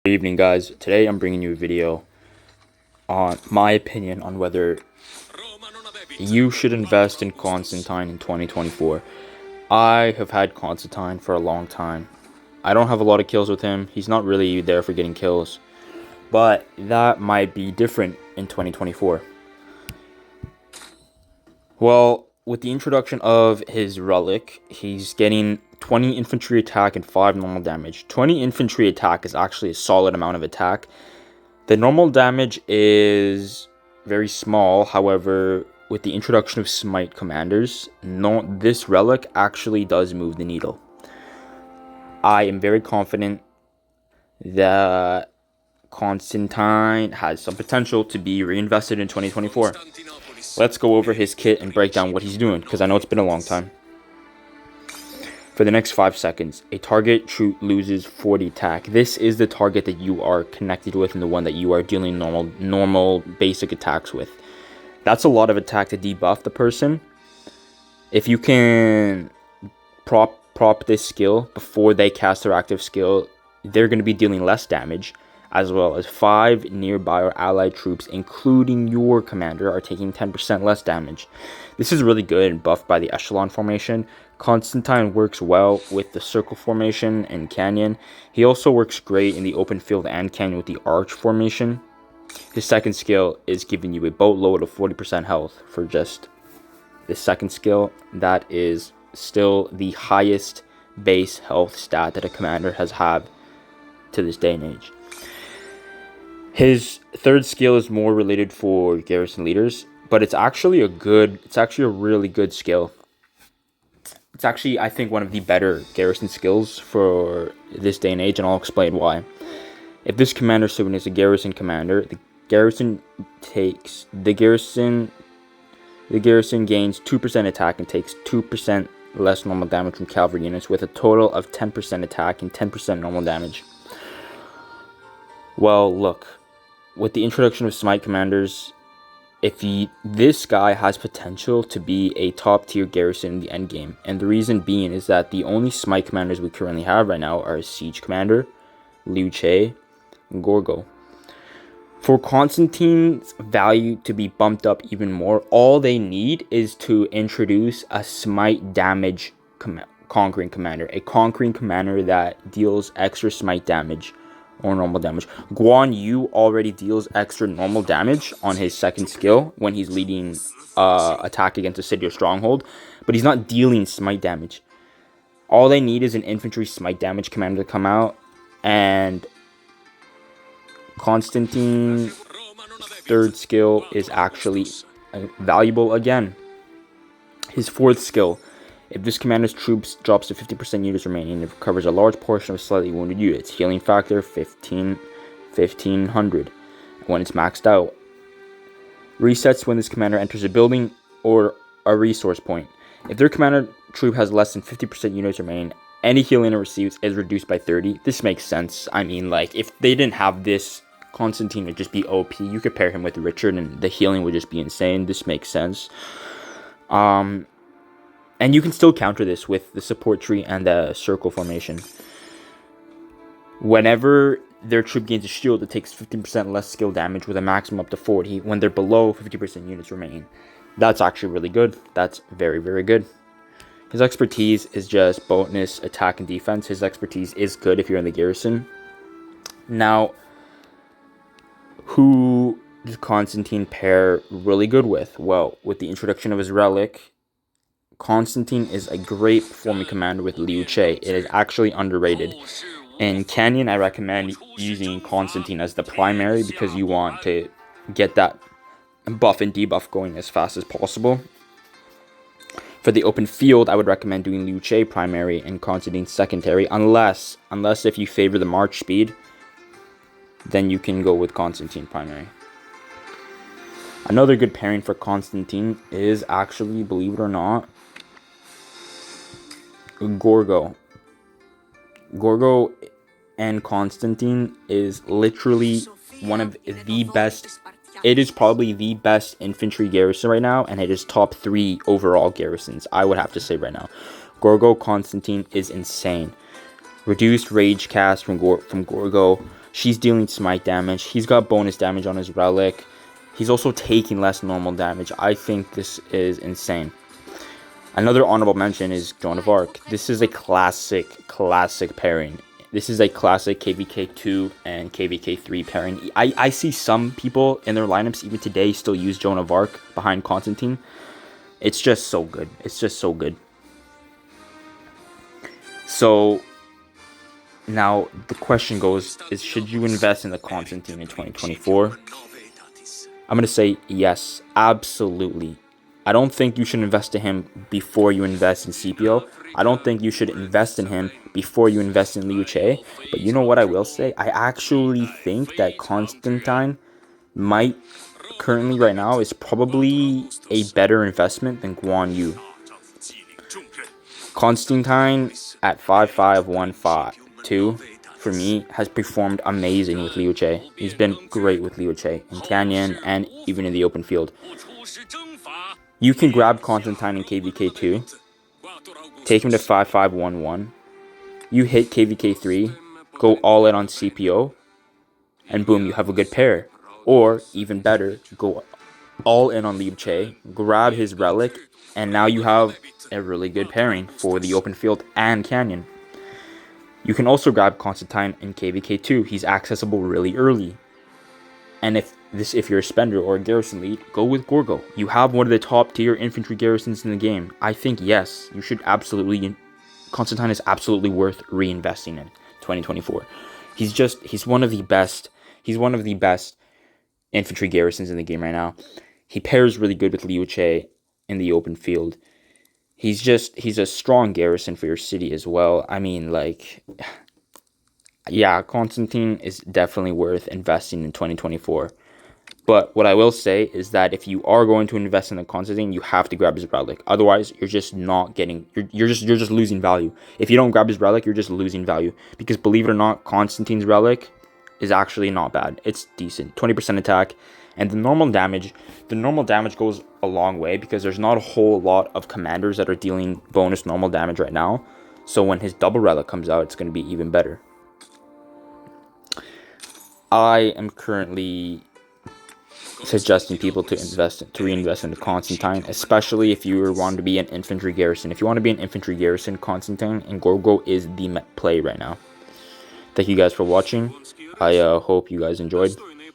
Good evening, guys. Today I'm bringing you a video on my opinion on whether you should invest in Constantine in 2024. I have had Constantine for a long time. I don't have a lot of kills with him. He's not really there for getting kills. But that might be different in 2024. Well, with the introduction of his relic, he's getting 20 infantry attack and 5 normal damage. 20 infantry attack is actually a solid amount of attack. The normal damage is very small, however, with the introduction of Smite commanders, this relic actually does move the needle. I am very confident that Constantine has some potential to be reinvested in 2024. Let's go over his kit and break down what he's doing, because I know it's been a long time. For the next 5 seconds, a target troop loses 40 attack. This is the target that you are connected with and the one that you are dealing normal basic attacks with. That's a lot of attack to debuff the person. If you can prop this skill before they cast their active skill, they're going to be dealing less damage, as well as 5 nearby or allied troops, including your commander, are taking 10% less damage. This is really good and buffed by the echelon formation. Constantine works well with the circle formation and canyon. He also works great in the open field and canyon with the arch formation. His second skill is giving you a boatload of 40% health for just the second skill. That is still the highest base health stat that a commander has had to this day and age. His third skill is more related for garrison leaders, but it's actually a really good skill. It's actually, I think, one of the better garrison skills for this day and age, and I'll explain why. If this commander summon is a garrison commander, the garrison gains 2% attack and takes 2% less normal damage from cavalry units, with a total of 10% attack and 10% normal damage. Well, look, with the introduction of Smite commanders, this guy has potential to be a top tier garrison in the endgame. And the reason being is that the only Smite commanders we currently have right now are Siege Commander, Liu Che, and Gorgo. For Constantine's value to be bumped up even more, all they need is to introduce a Smite damage conquering commander. A conquering commander that deals extra Smite damage or normal damage. Guan Yu already deals extra normal damage on his second skill when he's leading attack against a city or stronghold, but he's not dealing Smite damage. All they need is an infantry Smite damage commander to come out, and Constantine's third skill is actually valuable again. His fourth skill, if this commander's troops drops to 50% units remaining, it recovers a large portion of slightly wounded units. Healing factor 1500 when it's maxed out. Resets when this commander enters a building or a resource point. If their commander troop has less than 50% units remaining, any healing it receives is reduced by 30. This makes sense. I mean, like, if they didn't have this, Constantine would just be OP. You could pair him with Richard and the healing would just be insane. This makes sense. And you can still counter this with the support tree and the circle formation. Whenever their troop gains a shield, it takes 15% less skill damage with a maximum up to 40 when they're below 50% units remaining. That's actually really good. That's very, very good. His expertise is just bonus attack and defense. His expertise is good if you're in the garrison. Now, who does Constantine pair really good with? Well, with the introduction of his relic, Constantine is a great performing commander with Liu Che. It is actually underrated. In Canyon, I recommend using Constantine as the primary because you want to get that buff and debuff going as fast as possible. For the open field, I would recommend doing Liu Che primary and Constantine secondary, unless if you favor the march speed, then you can go with Constantine primary. Another good pairing for Constantine is actually, believe it or not, Gorgo and Constantine is literally one of the best. It is probably the best infantry garrison right now, and it is top 3 overall garrisons, I would have to say right now. Gorgo Constantine is insane. Reduced rage cast from Gorgo, She's dealing smite damage. He's got bonus damage on his relic. He's also taking less normal damage. I think this is insane. Another honorable mention is Joan of Arc. This is a classic pairing. This is a classic KVK2 and KVK3 pairing. I see some people in their lineups even today still use Joan of Arc behind Constantine. It's just so good. It's just so good. So now the question goes is, should you invest in the Constantine in 2024? I'm going to say yes, absolutely. I don't think you should invest in him before you invest in CPO. I don't think you should invest in him before you invest in Liu Che. But you know what I will say? I actually think that Constantine might currently right now is probably a better investment than Guan Yu. Constantine at 55152 for me has performed amazing with Liu Che. He's been great with Liu Che in Canyon and even in the open field. You can grab Constantine in KVK2, take him to 5511. You hit KVK3, go all in on CPO, and boom, you have a good pair. Or even better, go all in on Liu Che, grab his relic, and now you have a really good pairing for the open field and Canyon. You can also grab Constantine in KVK2. He's accessible really early. And if you're a spender or a garrison lead, go with Gorgo. You have one of the top tier infantry garrisons in the game. I think yes, you should absolutely. Constantine is absolutely worth reinvesting in 2024. He's one of the best. He's one of the best infantry garrisons in the game right now. He pairs really good with Liu Che in the open field. He's a strong garrison for your city as well. I mean, like, yeah, Constantine is definitely worth investing in 2024. But what I will say is that if you are going to invest in the Constantine, you have to grab his relic. Otherwise, you're just not getting. You're just losing value. If you don't grab his relic, you're just losing value. Because believe it or not, Constantine's relic is actually not bad. It's decent, 20% attack, and the normal damage. The normal damage goes a long way because there's not a whole lot of commanders that are dealing bonus normal damage right now. So when his double relic comes out, it's going to be even better. I am currently suggesting people to reinvest into Constantine, especially if you want to be an infantry garrison. If you want to be an infantry garrison, Constantine and Gorgo is the play right now. Thank you guys for watching. I hope you guys enjoyed.